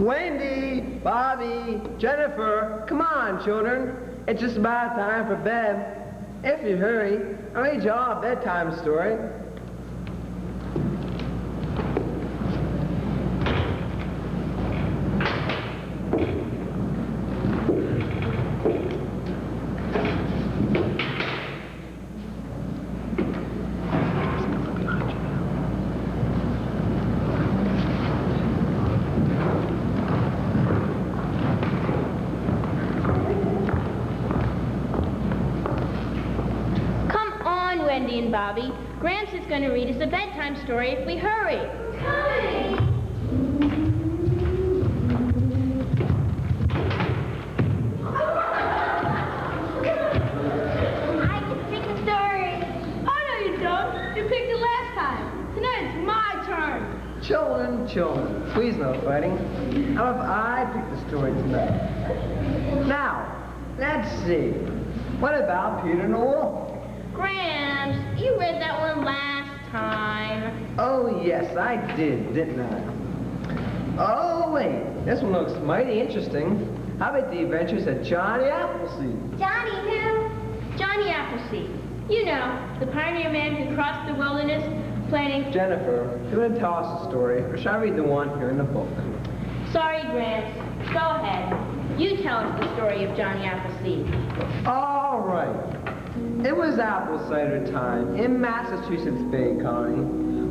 Wendy, Bobby, Jennifer, come on, children. It's just about time for bed. If you hurry, I'll read you all a bedtime story. Wendy and Bobby, Gramps is going to read us a bedtime story if we hurry. Coming! I can pick the story. Oh, no, you don't. You picked it last time. Tonight it's my turn. Children, please no fighting. How if I pick the story tonight? Now, let's see. What about Peter and the Wolf? Gramps, you read that one last time. Oh, yes, I did, didn't I? Oh, wait, this one looks mighty interesting. How about the adventures of Johnny Appleseed? Johnny who? Johnny Appleseed. You know, the pioneer man who crossed the wilderness planning... Jennifer, do you want to tell us a story, or shall I read the one here in the book? Sorry, Gramps. Go ahead. You tell us the story of Johnny Appleseed. All right. It was apple cider time in Massachusetts Bay Colony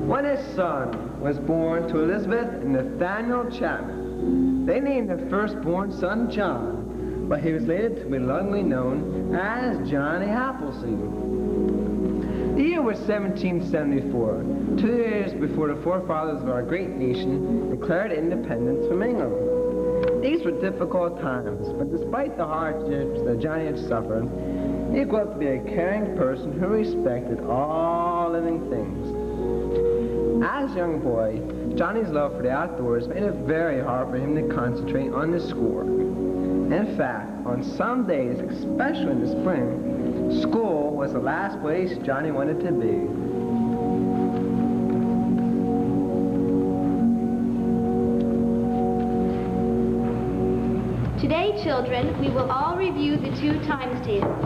when his son was born to Elizabeth and Nathaniel Chapman. They named their firstborn son John, but he was later to be lovingly known as Johnny Appleseed. The year was 1774, 2 years before the forefathers of our great nation declared independence from England. These were difficult times, but despite the hardships that Johnny had suffered, he grew up to be a caring person who respected all living things. As a young boy, Johnny's love for the outdoors made it very hard for him to concentrate on his schoolwork. In fact, on some days, especially in the spring, school was the last place Johnny wanted to be. Today, children, we will all review the 2 times table.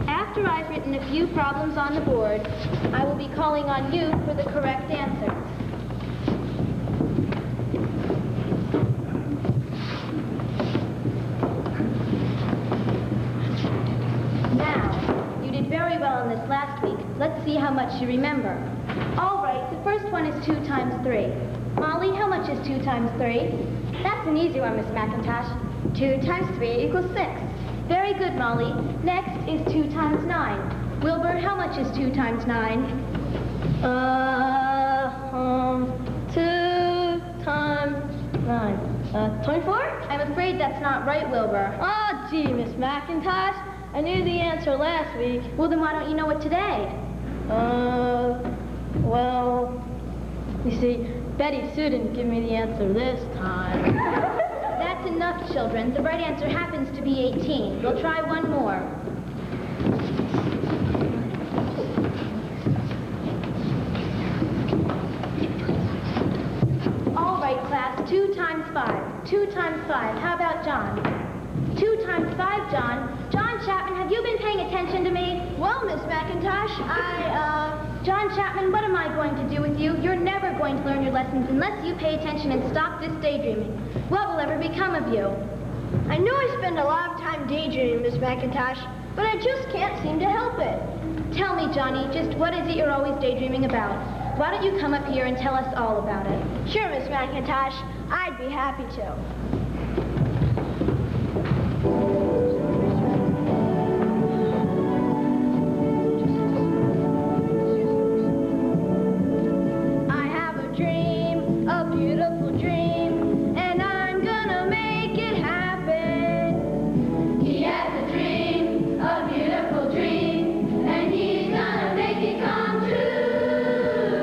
After I've written a few problems on the board, I will be calling on you for the correct answer. Now, you did very well on this last week. Let's see how much you remember. All right, the first one is 2 times 3. Molly, how much is 2 times 3? That's an easy one, Miss McIntosh. 2 times 3 equals 6. Very good, Molly. Next is 2 times 9. Wilbur, how much is 2 times 9? 2 times 9. 24? I'm afraid that's not right, Wilbur. Oh, gee, Miss McIntosh. I knew the answer last week. Well, then why don't you know it today? Well, you see, Betty Sue didn't give me the answer this time. That's enough, children. The right answer happens to be 18. We'll try one more. All right, class, 2 times 5. 2 times 5. How about John? 2 times 5, John. John Chapman, have you been paying attention to me? Well, Miss McIntosh, John Chapman, what am I going to do with you? You're never going to learn your lessons unless you pay attention and stop this daydreaming. What will ever become of you? I know I spend a lot of time daydreaming, Miss McIntosh, but I just can't seem to help it. Tell me, Johnny, just what is it you're always daydreaming about? Why don't you come up here and tell us all about it? Sure, Miss McIntosh. I'd be happy to. I have a dream, a beautiful dream, and I'm gonna make it happen. He has a dream, a beautiful dream, and he's gonna make it come true.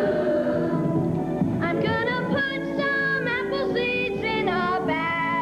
I'm gonna put some apple seeds in a bag.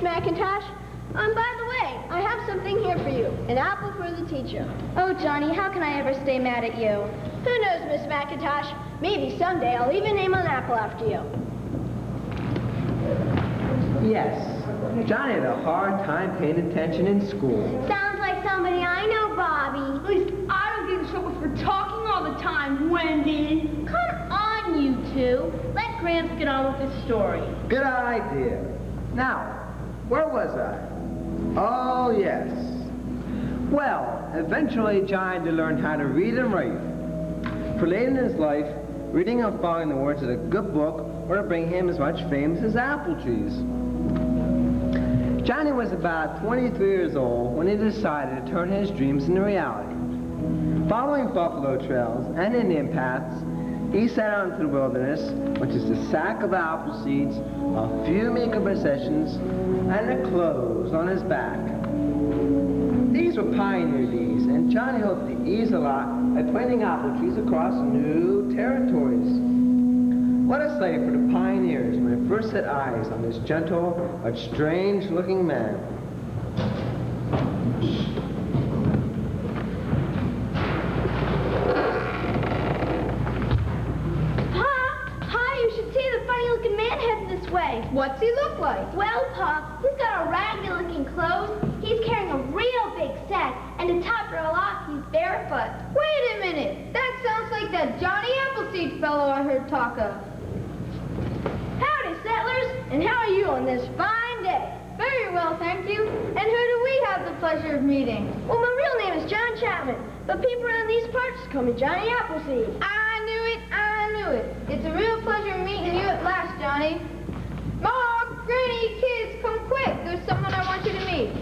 McIntosh. By the way, I have something here for you. An apple for the teacher. Oh, Johnny, how can I ever stay mad at you? Who knows, Miss McIntosh? Maybe someday I'll even name an apple after you. Yes, Johnny had a hard time paying attention in school. Sounds like somebody I know, Bobby. At least I don't get in trouble for talking all the time, Wendy. Come on, you two. Let Gramps get on with his story. Good idea. Now, where was I? Oh, yes. Well, eventually Johnny had to learn how to read and write. For late in his life, reading and following the words of a good book were to bring him as much fame as apple trees. Johnny was about 23 years old when he decided to turn his dreams into reality. Following buffalo trails and Indian paths, he set out into the wilderness with just a sack of apple seeds, a few meager possessions, and the clothes on his back. These were pioneer days, and Johnny hoped to ease a lot by planting apple trees across new territories. What a sight for the pioneers when they first set eyes on this gentle but strange-looking man. Way. What's he look like? Well, Pop, he's got a raggedy-looking clothes. He's carrying a real big sack, and to top it all off, he's barefoot. Wait a minute. That sounds like that Johnny Appleseed fellow I heard talk of. Howdy, settlers, and how are you on this fine day? Very well, thank you. And who do we have the pleasure of meeting? Well, my real name is John Chapman, but people around these parts call me Johnny Appleseed. I knew it. It's a real pleasure meeting you at last, Johnny. Mom, Granny, kids, come quick. There's someone I want you to meet.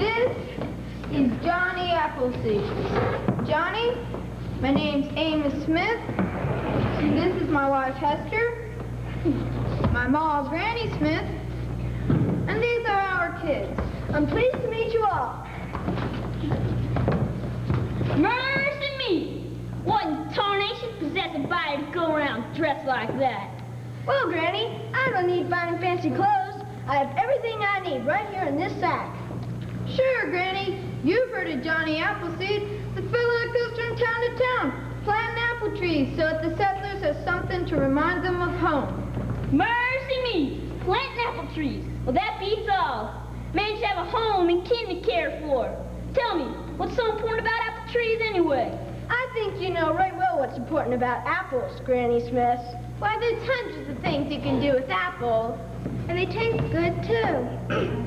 This is Johnny Appleseed. Johnny, my name's Amos Smith. This is my wife, Hester. My ma, Granny Smith. And these are our kids. I'm pleased to meet you all. Mercy me! What in tarnation possessed a body to go around dressed like that? Well, Granny, I don't need fine and fancy clothes. I have everything I need right here in this sack. Sure, Granny. You've heard of Johnny Appleseed, the fellow that goes from town to town, planting apple trees so that the settlers have something to remind them of home. Mercy me! Planting apple trees. Well, that beats all. Man should have a home and kin to care for. Tell me, what's so important about apple trees anyway? I think you know right well what's important about apples, Granny Smith. Why, there's hundreds of things you can do with apples. And they taste good, too.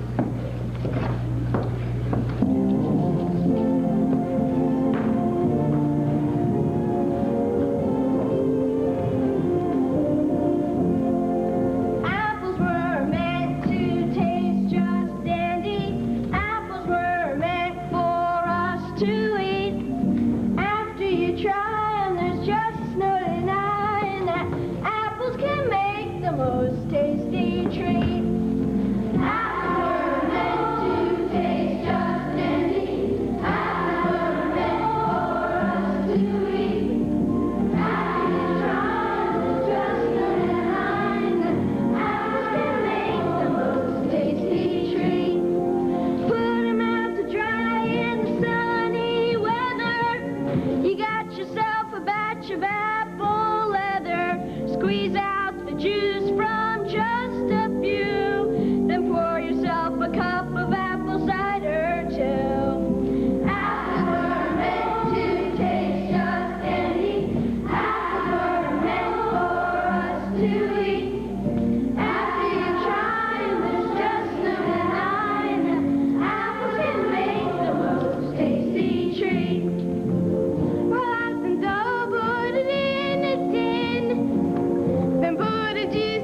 Jesus.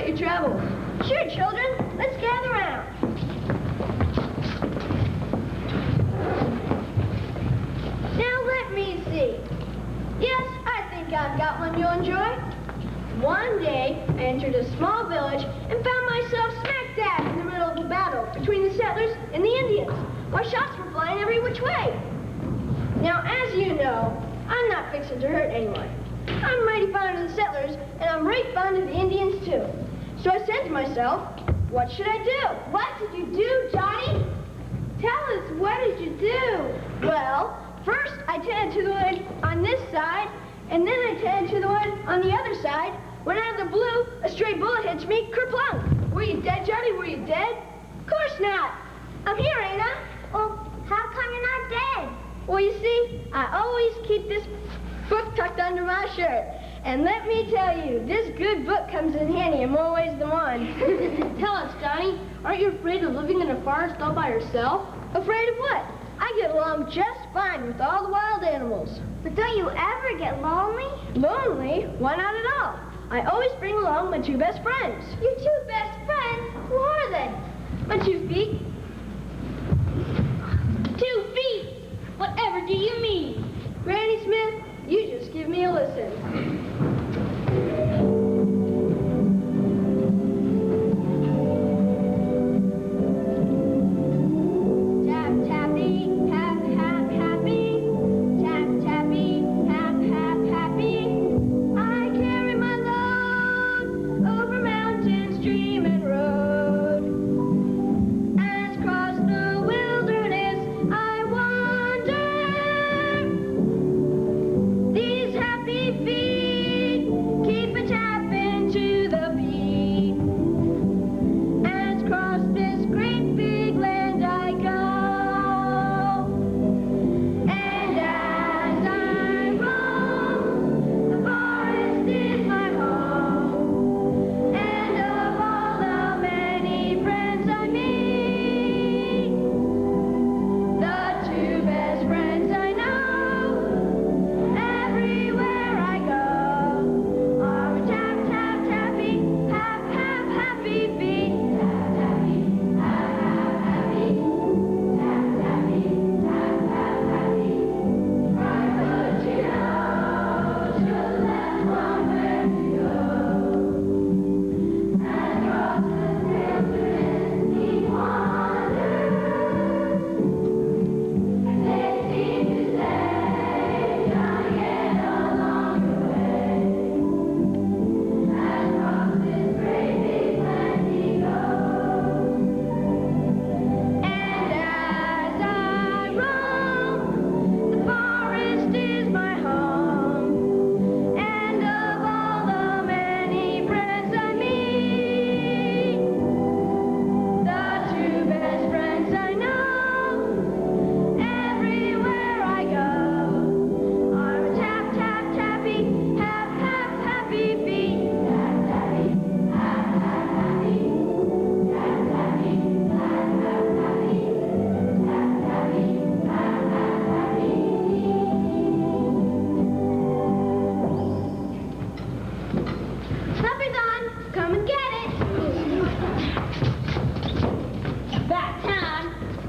could travel. Sure, children. Let's gather around. Now let me see. Yes, I think I've got one you'll enjoy. One day, I entered a small village and found myself smack dab in the middle of a battle between the settlers and the Indians, while shots were flying every which way. Now, as you know, I'm not fixing to hurt anyone. I'm mighty fond of the settlers, and I'm right fond of the Indians, too. So I said to myself, what should I do? What did you do, Johnny? Tell us, what did you do? Well, first I tended to the wood on this side, and then I tended to the wood on the other side, when out of the blue, a stray bullet hits me, kerplunk. Were you dead, Johnny? Were you dead? Of course not. I'm here, ain't I? Well, how come you're not dead? Well, you see, I always keep this book tucked under my shirt. And let me tell you, this good book comes in handy in more ways than one. Tell us, Johnny, aren't you afraid of living in a forest all by yourself? Afraid of what? I get along just fine with all the wild animals. But don't you ever get lonely? Lonely? Why not at all? I always bring along my two best friends. Your two best friends? Who are they? My 2 feet. 2 feet? Whatever do you mean? Granny Smith, you just give me a listen. Tap, tappy, hap, hap, happy. Tap, tappy, hap, hap, happy. I carry my load over mountain, stream, and road. As across the wilderness I wander. These happy feet keep a tapping to the beat. As across this great big land I go. And as I roam, the forest is my home. And of all the many friends I meet, the 2 best friends I know, everywhere I go, are a tap, tap, tappy, hap, hap, happy feet. Tap, tappy, hap, hap, happy. Tap, tappy, hap, hap, happy. Right foot to nose, to left one where to go. And across the wilderness he wanders. They seem to say, Johnny, get along your way. As across this great big land he goes. And as I roam, the forest is my home. And of all the many friends I meet, the 2 best friends I know, everywhere I go, are a tap, tap, tappy, hap, hap, happy feet. Tap, tappy, hap, hap, happy. Tap, tappy, hap, hap, happy. Tap, tappy, hap, hap, happy. Supper's on. Come and get it. About time.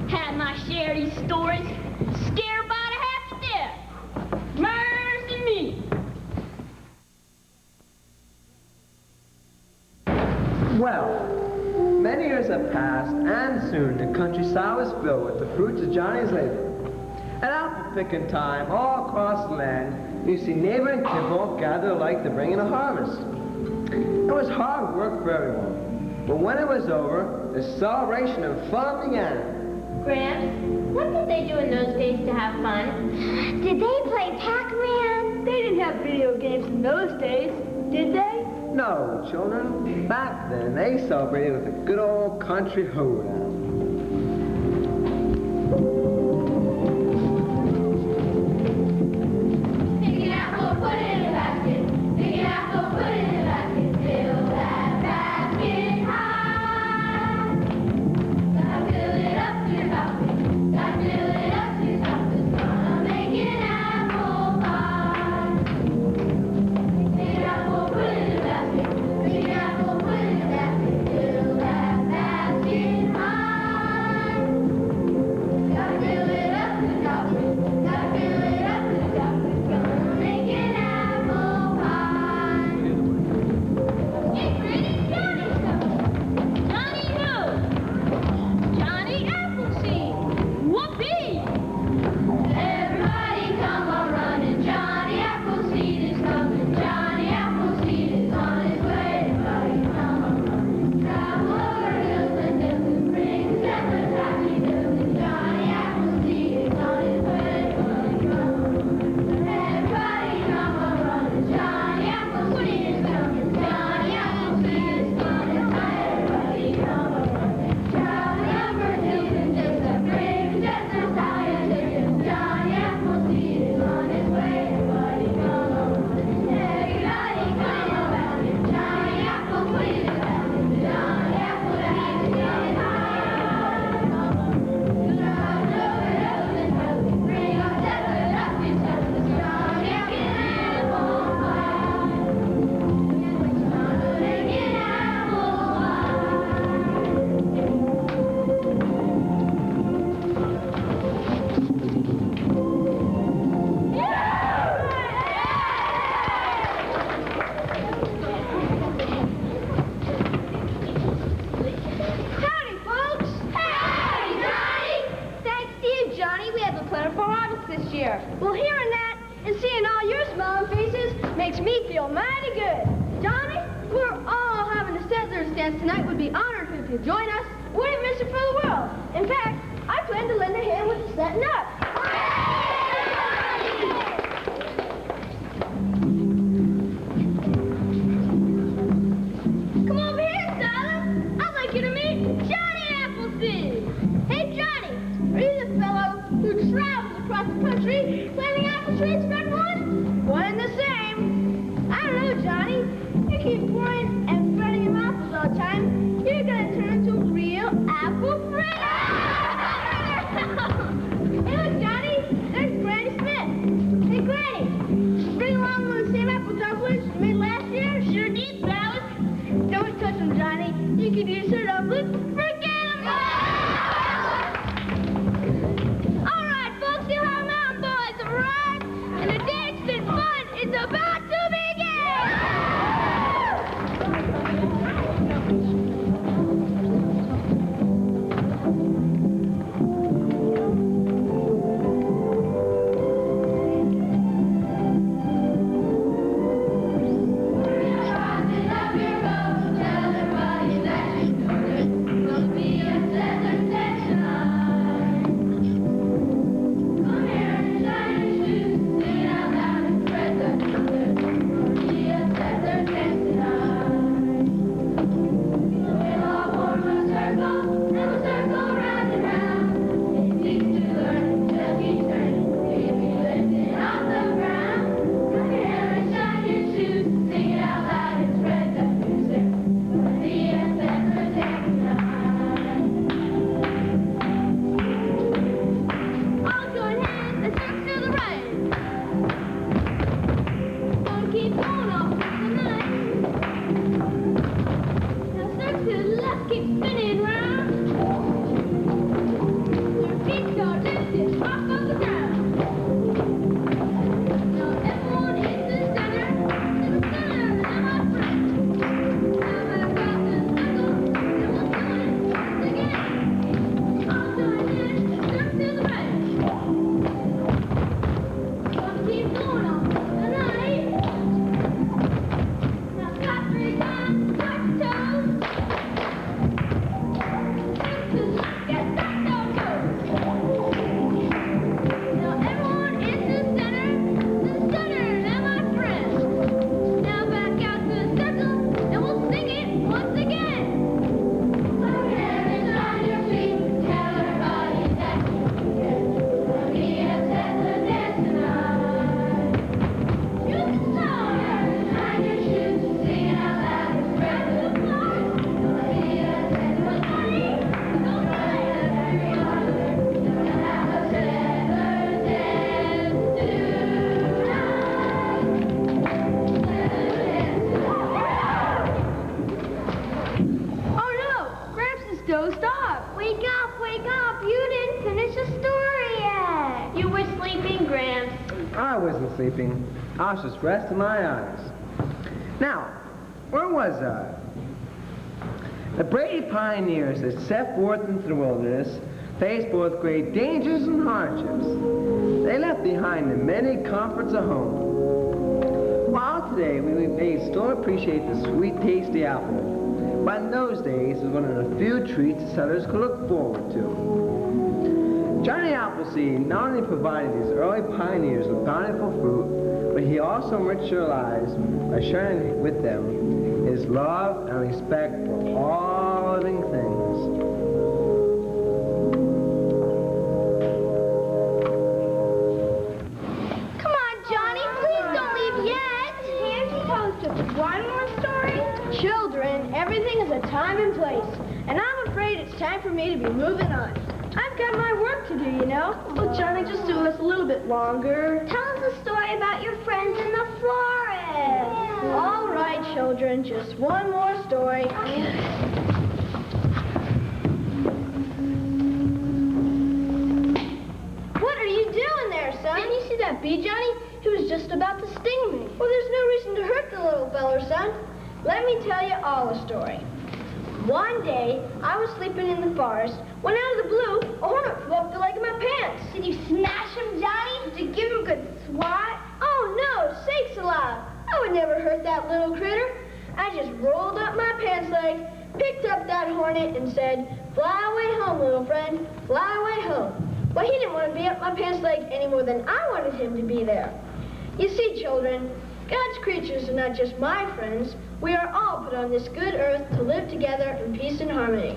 Had my share of these stories. Scared about half to death. Mercy me. Well, many years have passed, and soon the countryside was filled with the fruits of Johnny's labor. At apple picking time, all across the land, you see neighbor and kinfolk gather alike to bring in a harvest. It was hard work for everyone, but when it was over, the celebration and fun began. Gramps, what did they do in those days to have fun? Did they play Pac-Man? They didn't have video games in those days, did they? No, children, back then they celebrated with a good old country hoedown. Pick an apple, put it in a basket. Pick an apple, put it in a basket. Fill that basket high. Gotta fill it up to your mouth. Gotta fill it up to your mouth. It's gonna make an apple pie. Pick an apple, put it in a basket. Pick an apple, put it in a basket. beautiful harvest this year. Well, hearing that and seeing all your smiling faces makes me feel mighty good. Johnny, we're all having a settlers dance tonight. Would be honored if you'd join us. Wouldn't miss it for the world. In fact, I plan to lend a hand with the setting up. Come over here, Silas. I'd like you to meet Johnny Appleseed. Hey, Johnny, are you the fellow who travels across the country planting apple trees for everyone? One and the same. I don't know, Johnny. You keep pouring and spreading your apples all the time. You're gonna turn into a real apple fritter. Hey, look, Johnny. There's Granny Smith. Hey, Granny. Bring along those same apple dumplings you made last year? Sure did, Silas. Don't touch them, Johnny. You could use her dumplings. Forget them! All right, folks, you have mountain boys have arrived, and the dance and fun is about to begin! Sleeping. I was just resting my eyes. Now, where was I? The brave pioneers that set forth into the wilderness faced both great dangers and hardships. They left behind the many comforts of home. While today we may still appreciate the sweet, tasty apple, but in those days it was one of the few treats the settlers could look forward to. Johnny Appleseed not only provided these early pioneers with bountiful fruit, but he also enriched their lives by sharing with them his love and respect for all living things. Come on, Johnny, please don't leave yet. Can't you tell us just one more story? Children, everything is a time and place, and I'm afraid it's time for me to be moving on. I've got my work to do, you know. Well, Johnny, just do us a little bit longer. Tell us a story about your friends in the forest. Yeah. All right, children, just one more story. What are you doing there, son? Didn't you see that bee, Johnny? He was just about to sting me. Well, there's no reason to hurt the little feller, son. Let me tell you all a story. One day, I was sleeping in the forest when out of the blue, a hornet flew up the leg of my pants. Did you smash him, Johnny? Did you give him a good swat? Oh, no, sakes alive. I would never hurt that little critter. I just rolled up my pants leg, picked up that hornet, and said, "Fly away home, little friend, fly away home." But he didn't want to be up my pants leg any more than I wanted him to be there. You see, children, God's creatures are not just my friends. We are all put on this good earth to live together in peace and harmony.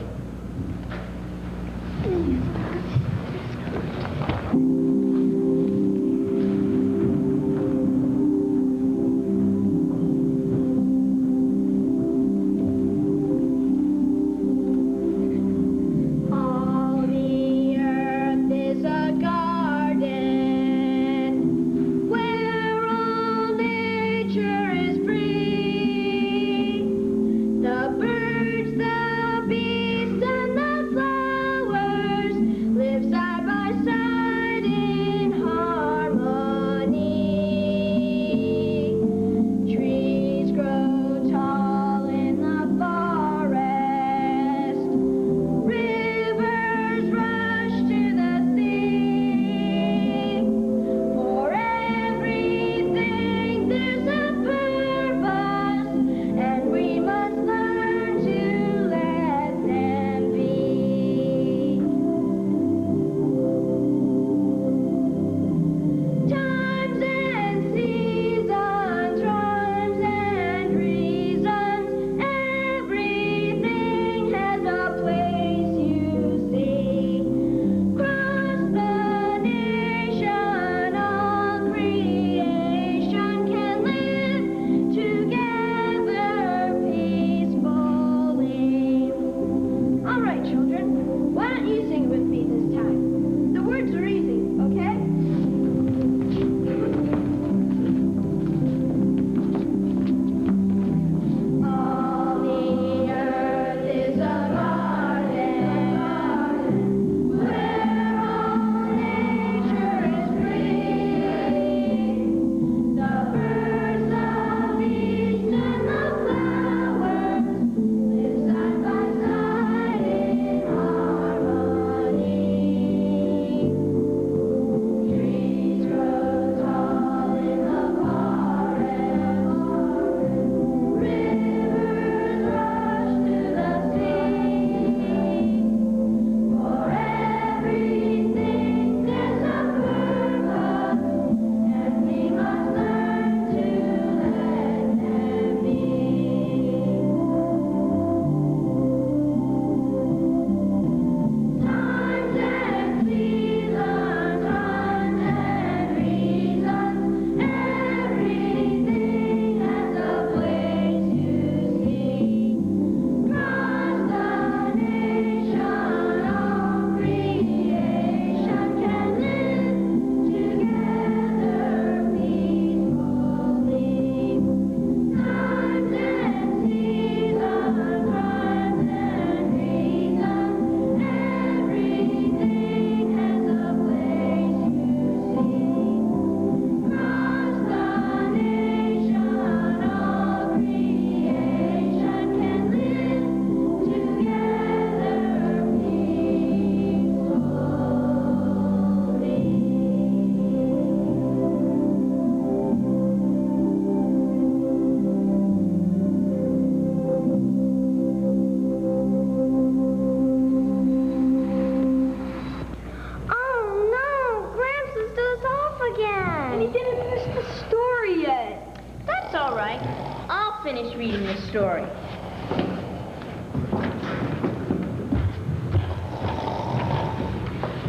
finish reading the story.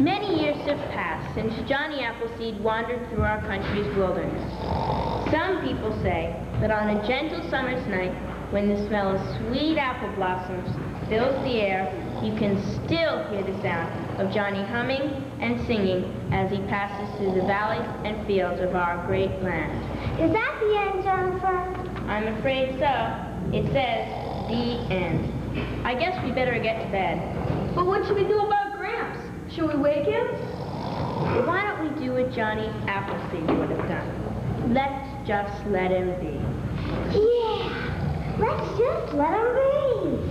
Many years have passed since Johnny Appleseed wandered through our country's wilderness. Some people say that on a gentle summer's night, when the smell of sweet apple blossoms fills the air, you can still hear the sound of Johnny humming and singing as he passes through the valleys and fields of our great land. Is that the end, Jennifer? I'm afraid so. It says, the end. I guess we better get to bed. But what should we do about Gramps? Should we wake him? Why don't we do what Johnny Appleseed would have done? Let's just let him be. Yeah, let's just let him be.